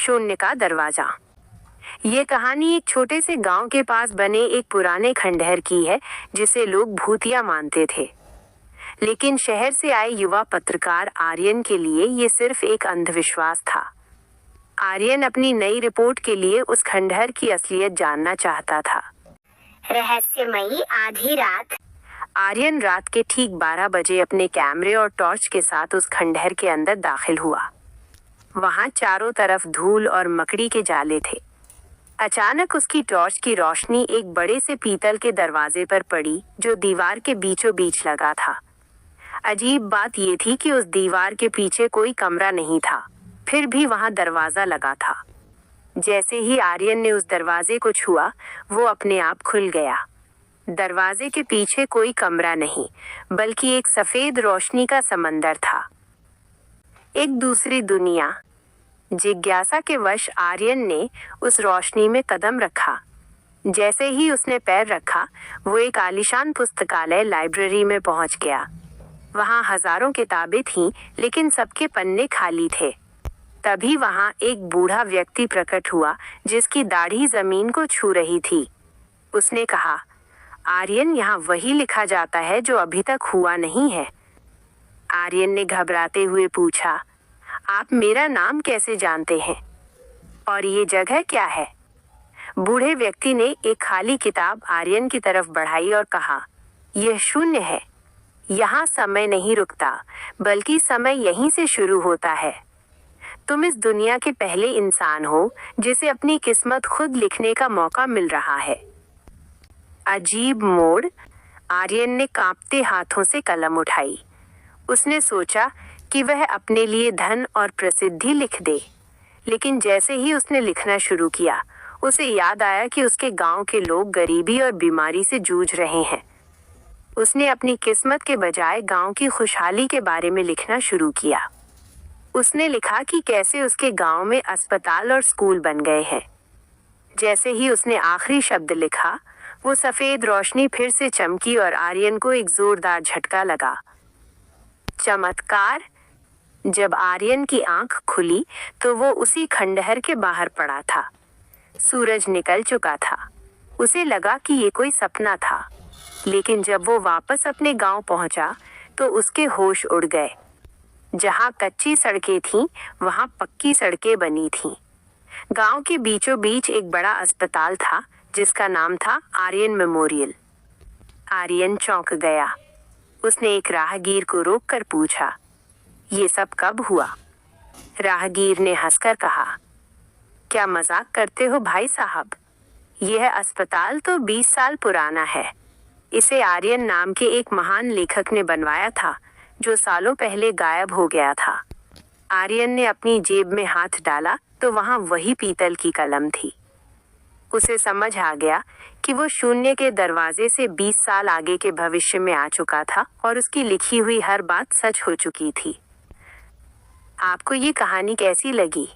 शून्य का दरवाजा। ये कहानी एक छोटे से गांव के पास बने एक पुराने खंडहर की है जिसे लोग भूतिया मानते थे। लेकिन शहर से आए युवा पत्रकार आर्यन के लिए ये सिर्फ एक अंधविश्वास था। आर्यन अपनी नई रिपोर्ट के लिए उस खंडहर की असलियत जानना चाहता था। रहस्यमयी आधी रात। आर्यन रात के ठीक 12 बजे अपने कैमरे और टॉर्च के साथ उस खंडहर के अंदर दाखिल हुआ। वहां चारों तरफ धूल और मकड़ी के जाले थे। अचानक उसकी टॉर्च की रोशनी एक बड़े से पीतल के दरवाजे पर पड़ी जो दीवार के बीचों बीच लगा था। अजीब बात यह थी कि उस दीवार के पीछे कोई कमरा नहीं था, फिर भी वहां दरवाजा लगा था। जैसे ही आर्यन ने उस दरवाजे को छुआ, वो अपने आप खुल गया। दरवाजे के पीछे कोई कमरा नहीं, बल्कि एक सफेद रोशनी का समंदर था, एक दूसरी दुनिया। जिज्ञासा के वश आर्यन ने उस रोशनी में कदम रखा। जैसे ही उसने पैर रखा, वो एक आलीशान पुस्तकालय लाइब्रेरी में पहुंच गया। वहां हजारों किताबें थीं, लेकिन सबके पन्ने खाली थे। तभी वहां एक बूढ़ा व्यक्ति प्रकट हुआ जिसकी दाढ़ी जमीन को छू रही थी। उसने कहा, आर्यन, यहाँ वही लिखा जाता है जो अभी तक हुआ नहीं है। आर्यन ने घबराते हुए पूछा, आप मेरा नाम कैसे जानते हैं और ये जगह क्या है? बूढ़े व्यक्ति ने एक खाली किताब आर्यन की तरफ बढ़ाई और कहा, यह शून्य है। यहाँ समय नहीं रुकता, बल्कि समय यहीं से शुरू होता है। तुम इस दुनिया के पहले इंसान हो जिसे अपनी किस्मत खुद लिखने का मौका मिल रहा है। अजीब मोड़। आर्यन ने कांपते हाथों से कलम उठाई। उसने सोचा कि वह अपने लिए धन और प्रसिद्धि लिख दे, लेकिन जैसे ही उसने लिखना शुरू किया, उसे याद आया कि उसके गांव के लोग गरीबी और बीमारी से जूझ रहे हैं। उसने अपनी किस्मत के बजाय गांव की खुशहाली के बारे में लिखना शुरू किया। उसने लिखा कि कैसे उसके गांव में अस्पताल और स्कूल बन गए हैं। जैसे ही उसने आखिरी शब्द लिखा, वो सफेद रोशनी फिर से चमकी और आर्यन को एक जोरदार झटका लगा। चमत्कार! जब आर्यन की आंख खुली तो वो उसी खंडहर के बाहर पड़ा था। सूरज निकल चुका था। उसे लगा कि ये कोई सपना था, लेकिन जब वो वापस अपने गांव पहुंचा तो उसके होश उड़ गए। जहां कच्ची सड़कें थीं, वहां पक्की सड़कें बनी थीं। गांव के बीचों बीच एक बड़ा अस्पताल था जिसका नाम था आर्यन मेमोरियल। आर्यन चौंक गया। उसने एक राहगीर को रोककर पूछा, ये सब कब हुआ? राहगीर ने हंसकर कहा, क्या मजाक करते हो भाई साहब? यह अस्पताल तो 20 साल पुराना है। इसे आर्यन नाम के एक महान लेखक ने बनवाया था जो सालों पहले गायब हो गया था। आर्यन ने अपनी जेब में हाथ डाला तो वहां वही पीतल की कलम थी। उसे समझ आ गया कि वो शून्य के दरवाजे से 20 साल आगे के भविष्य में आ चुका था और उसकी लिखी हुई हर बात सच हो चुकी थी। आपको ये कहानी कैसी लगी?